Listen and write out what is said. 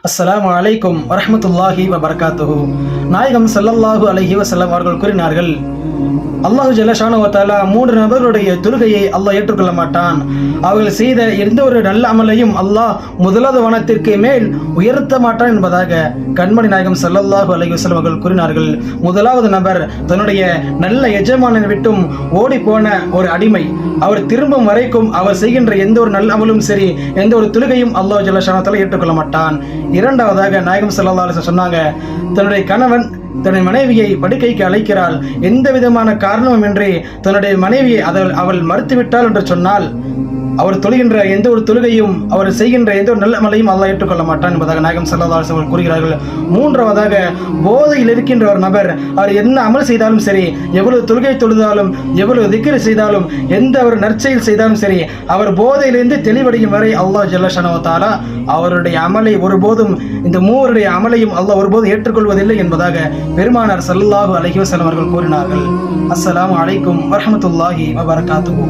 அஸ்ஸலாமு அலைக்கும் வரஹ்மத்துல்லாஹி வபரகாத்துஹு. நாயகம் ஸல்லல்லாஹு அலைஹி வஸல்லம் அவர்கள் கூறினார்கள், அல்லாஹு ஜல்ல ஷானஹு வ தஆலா 3 நபர்களுடைய தொழுகையை அல்லாஹ் ஏற்றுக்கொள்ள மாட்டான். அவர்கள் செய்த எந்த ஒரு நல்ல அமலையும் அல்லாஹ் முதலாவது வானத்திற்கு மேல் உயர்த்த மாட்டான் என்பதாக கண்மணி நாயகம் ஸல்லல்லாஹு அலைஹி வஸல்லம் அவர்கள் கூறினார்கள். முதலாவது நபர் தன்னுடைய நல்ல எஜமானனை விட்டும் ஓடி போன ஒரு அடிமை. அவர் திரும்பும் வரைக்கும் அவர் செய்கின்ற எந்த ஒரு நல்ல அமலும் சரி, எந்த ஒரு தொழுகையும் அல்லாஹ் ஜல்ல ஷானஹு வ தஆலா ஏற்றுக்கொள்ள மாட்டான். இரண்டாவதாக நாயகம் ஸல்லல்லாஹு அலைஹி வஸல்லம் சொன்னாங்க, தன்னுடைய கணவன் தன்னுடைய மனைவியை படுக்கைக்கு அழைக்கிறாள், எந்த விதமான காரணமுமின்றி தன்னுடைய மனைவியை அவள் மறுத்துவிட்டாள் என்று சொன்னால் அவர் தொழுகின்ற எந்த ஒரு தொழுகையும் அவர் செய்கின்ற எந்த ஒரு நல்ல அமலையும் அல்லாஹ் ஏற்றுக்கொள்ள மாட்டான் என்பதாக நாயகம் ஸல்லல்லாஹு அலைஹி வஸல்லம் கூறுகிறார்கள். மூன்றாவதாக போதையில் இருக்கின்ற ஒரு நபர் அவர் என்ன அமல் செய்தாலும் சரி, எவ்வளவு தொழுகை தொழுதாலும் எவ்வளவு திக்ர் செய்தாலும் எந்த ஒரு நற்செயல் செய்தாலும் சரி, அவர் போதையிலிருந்து தெளிவடையும் வரை அல்லாஹ் ஜல்ல ஷானஹு வ தஆலா அவருடைய அமலை ஒருபோதும் இந்த மூவருடைய அமலையும் அல்லாஹ் ஒருபோதும் ஏற்றுக்கொள்வதில்லை என்பதாக பெருமானார் ஸல்லல்லாஹு அலைஹி வஸல்லம் அவர்கள் கூறினார்கள். அஸ்ஸலாமு அலைக்கும் வரஹ்மத்துல்லாஹி வபரகாத்துஹு.